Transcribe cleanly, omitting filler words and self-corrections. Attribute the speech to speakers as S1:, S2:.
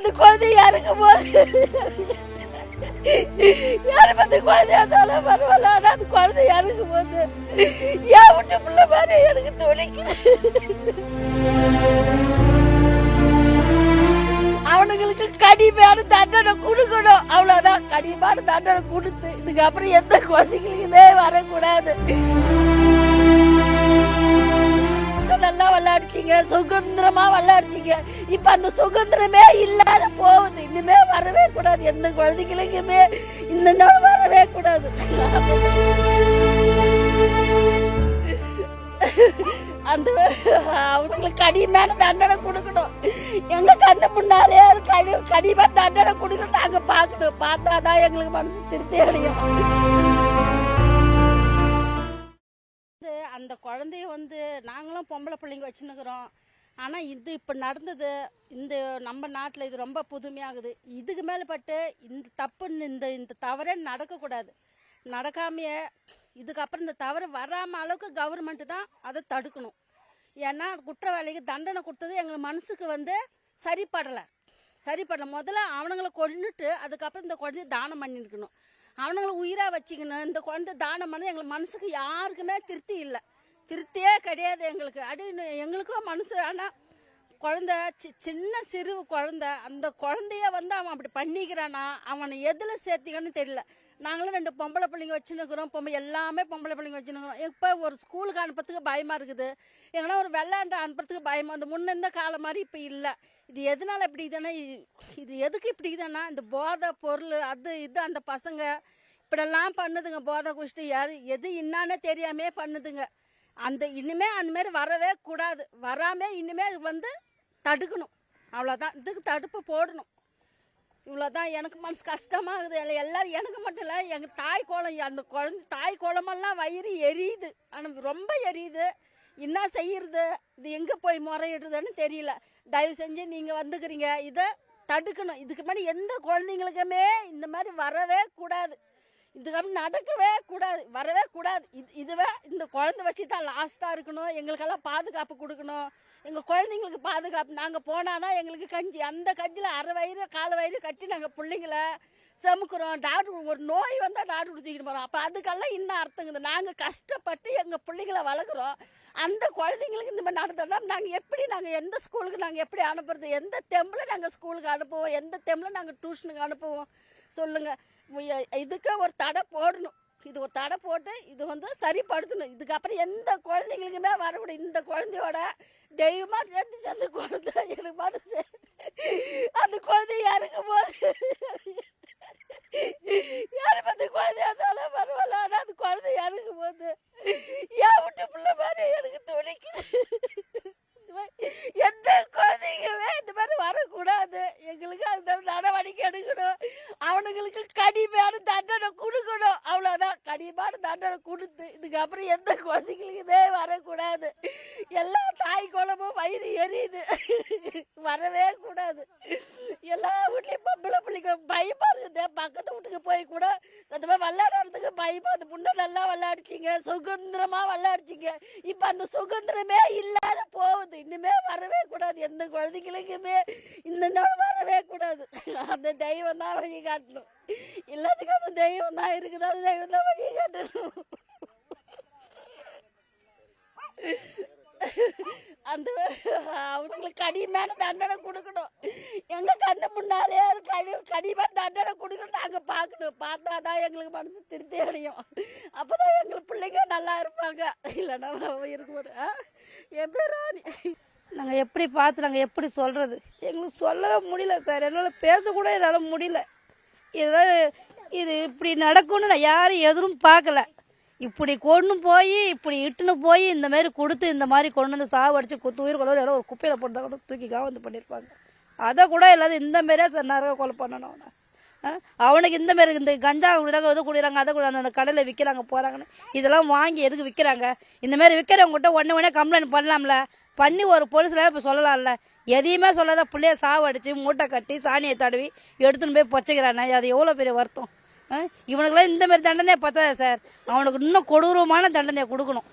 S1: அந்த குழந்தைய இறக்கும் போது யாரும் அந்த குழந்தைய இருந்தாலும் பரவாயில்ல, ஆனா அந்த குழந்தை இறக்கும் போது என் விட்டு பிள்ளை மாதிரி எனக்கு துணிக்குது. அவனுங்களுக்கு கடிமையான தண்டனை கொடுக்கணும், அவ்வளவுதான். கடிமையான தண்டனை கொடுத்து இதுக்கப்புறம் எந்த குழந்தைங்களுக்குமே வரக்கூடாது. நல்லா விளையாடிச்சிங்க, சுதந்திரமா விளையாடிச்சிங்க. இப்ப அந்த சுதந்திரமே இல்லாத போகுது. இனிமே வரவே கூடாது, எந்த குழந்தைகளுக்குமே இந்த நாள் வரவே கூடாது. அந்த அவங்களுக்கு கடிமையான தண்டனை கொடுக்கணும். எங்க கண்ணு முன்னாலே கடிமையான தண்டனை கொடுக்கணும். நாங்க பாக்கணும், பார்த்தாதான் எங்களுக்கு மனசு திருப்தி அடையும். அந்த குழந்தைய நாங்களும் பொம்பளை பிள்ளைங்க வச்சுன்னுக்குறோம். ஆனால் இது இப்போ நடந்தது இந்த நம்ம நாட்டில் இது ரொம்ப புதுமையாகுது. இதுக்கு மேலே இந்த தப்புன்னு இந்த தவறே நடக்கக்கூடாது. நடக்காமையே இதுக்கப்புறம் இந்த தவறு வராமல் அளவுக்கு கவர்மெண்ட்டு தான் அதை தடுக்கணும். ஏன்னா குற்றவாளிக்கு தண்டனை கொடுத்தது எங்கள் மனசுக்கு சரிப்படலை. முதல்ல அவனுங்களை கொன்னுட்டு அதுக்கப்புறம் இந்த குழந்தைய தானம் பண்ணியிருக்கணும். அவனுங்களை உயிராக வச்சுக்கணும். இந்த குழந்தை தானம் பண்ணி எங்களுக்கு மனசுக்கு யாருக்குமே திருப்தி இல்லை, திருப்தியே கிடையாது எங்களுக்கு. எங்களுக்கும் மனசு. ஆனால் குழந்தை சின்ன சிறு குழந்தை, அந்த குழந்தைய அவன் அப்படி பண்ணிக்கிறானா, அவனை எதில் சேர்த்திக்கன்னு தெரியல. நாங்களும் 2 பொம்பளை பிள்ளைங்க வச்சுன்னுக்குறோம். எல்லாமே பொம்பளை பிள்ளைங்க வச்சுன்னுக்குறோம். இப்போ ஒரு ஸ்கூலுக்கு அனுப்புறதுக்கு பயமாக இருக்குது. எங்கன்னா ஒரு வெள்ளாண்டு அனுப்புறதுக்கு பயமாக. அந்த முன்ன இருந்த காலம் மாதிரி இப்போ இல்லை. இது எதனால இப்படி இதுன்னா, இது எதுக்கு இப்படி இதுன்னா, இந்த போதை பொருள் அது இது அந்த பசங்க இப்படியெல்லாம் பண்ணுதுங்க. போதை குடிச்சிட்டு எது என்னான்னு தெரியாமே பண்ணுதுங்க. இனிமே அந்த மாதிரி வரவே கூடாது. வராமல் இனிமே தடுக்கணும், அவ்வளோதான். இதுக்கு தடுப்பு போடணும், இவ்வளோதான். எனக்கு மனசு கஷ்டமாகுது. எல்லாரும் எனக்கு மட்டும் இல்லை, எங்கள் தாய் கோலம், அந்த குழந்தை தாய் கோலமெல்லாம் வயிறு எரியுது. ஆனால் ரொம்ப எரியுது. என்ன செய்யறது, இது எங்கே போய் முறையிடுறதுன்னு தெரியல. தயவு செஞ்சு நீங்கள் வந்துக்கிறீங்க, இதை தடுக்கணும். இதுக்கு முன்னாடி எந்த குழந்தைங்களுக்குமே இந்த மாதிரி வரவே கூடாது. இதுக்கப்புறம் நடக்கவே கூடாது, வரவே கூடாது. இதுவே இந்த குழந்தை வச்சு தான் லாஸ்ட்டாக இருக்கணும். எங்களுக்கெல்லாம் பாதுகாப்பு கொடுக்கணும். எங்கள் குழந்தைங்களுக்கு பாதுகாப்பு. நாங்கள் போனால் தான் எங்களுக்கு கஞ்சி. அந்த கஞ்சியில் அரை வயிறு 4 வயிறு கட்டி நாங்கள் பிள்ளைங்கள சமுக்கிறோம். டாக்டர் ஒரு நோய் வந்தால் டாக்டர் தூக்கிட்டு போகிறோம். அப்போ அதுக்கெல்லாம் இன்னும் அர்த்தங்குது. நாங்கள் கஷ்டப்பட்டு எங்கள் பிள்ளைங்கள வளர்க்குறோம். அந்த குழந்தைங்களுக்கு இந்த மாதிரி நடந்தோம்னா நாங்கள் எந்த ஸ்கூலுக்கு நாங்கள் எப்படி அனுப்புறது? எந்த தெம்பில் நாங்கள் ஸ்கூலுக்கு அனுப்புவோம்? எந்த தெம்பில் நாங்கள் டியூஷனுக்கு அனுப்புவோம்? சொல்லுங்கள். இதுக்கு ஒரு தடை போடணும். இது ஒரு தடை போட்டு இது சரிப்படுத்தணும். இதுக்கப்புறம் எந்த குழந்தைங்களுக்குமே வரக்கூடாது. இந்த குழந்தையோட தெய்வமாக சேர்ந்து குழந்தை எனக்கு மனசு. அந்த குழந்தைய இறக்கும் போது யாரும் அந்த குழந்தையா இருந்தாலும் பரவாயில்ல, ஆனால் அந்த குழந்தைய இறக்கும் போது என் விட்டு பிள்ளை மாதிரி எனக்கு துணிக்குது. எந்த குழந்தைங்களுமே இந்த மாதிரி வரக்கூடாது. எங்களுக்கு அந்த நடவடிக்கை எடுக்கணும். அவனுங்களுக்கு கடிமையான தண்டனை கொடுக்கணும், அவ்வளோதான். கடிமையான தண்டனை கொடுத்து இதுக்கப்புறம் எந்த குழந்தைங்களுக்குமே வரக்கூடாது. எல்லா தாய் குழம்பும் வயிறு எரியுது, வரவே கூடாது. எல்லா வீட்லையும் பொம்பளை பிள்ளைங்க பயமா இருக்குது. பக்கத்து வீட்டுக்கு போய் கூட அந்த மாதிரி விளையாடுறதுக்கு பயமா. அந்த முன்ன நல்லா விளையாடிச்சிங்க, சுதந்திரமா விளையாடிச்சிங்க. இப்போ அந்த சுதந்திரமே இல்லாத போகுது. இனிமே வரவே கூடாது, எந்த குழந்தைங்களுக்குமே இந்த நாள் வரவே கூடாது. அந்த தெய்வம் தான் வழி காட்டணும். எல்லாத்துக்கும் அந்த தெய்வம் தான் இருக்குது, அந்த தெய்வம் தான் வழி காட்டணும். அந்த அவங்களுக்கு கடிமையான தண்டனை கொடுக்கணும். எங்க கண்ணு முன்னாலே கடிமையான தண்டனை கொடுக்கணும். நாங்க பார்க்கணும், பார்த்தாதான் எங்களுக்கு மனசு திருப்தி அடையும். அப்பதான் எங்களுக்கு பிள்ளைங்க நல்லா இருப்பாங்க. இல்லைன்னா இருக்கும்போது என் பேர் ராணி.
S2: நாங்கள் எப்படி பார்த்து நாங்கள் எப்படி சொல்கிறது? எங்களுக்கு சொல்லவே முடியல சார். என்னால் பேசக்கூட என்னால் முடியல. இது இப்படி நடக்கும்னு நான் யாரும் எதிரும் பார்க்கல. இப்படி கொண்டு போய் இப்படி இட்டுன்னு போய் இந்த மாதிரி கொடுத்து இந்த மாதிரி கொண்டு வந்து சாவடிச்சு உயிர் கொள்ள யாரோ ஒரு குப்பையில் போட்டு கூட தூக்கி காவந்து பண்ணியிருப்பாங்க. அதை கூட இல்லாத இந்த மாரியே சார் நரக கொலை பண்ணணும் அவனை. அவனுக்கு இந்த மாரி இந்த கஞ்சா குடிறாங்க, எது குடிறாங்க, அதை கூட அந்த கடையில் விற்கிறாங்க போகிறாங்கன்னு இதெல்லாம் வாங்கி எதுக்கு விற்கிறாங்க? இந்த மாதிரி விற்கிறவங்ககிட்ட உடனே கம்ப்ளைண்ட் பண்ணலாம்ல, பண்ணி ஒரு போலீஸில் இப்போ சொல்லலாம்ல. எதையுமே சொல்லாத பிள்ளைய சாவடிச்சு மூட்டை கட்டி சாணியை தடவி எடுத்துன்னு போய் பொச்சைக்கிறானே, அது எவ்வளோ பெரிய வருத்தம். இவனுக்கெல்லாம் இந்த மாதிரி தண்டனையே பத்தாது சார். அவனுக்கு இன்னும் கொடூரமான தண்டனையை கொடுக்கணும்.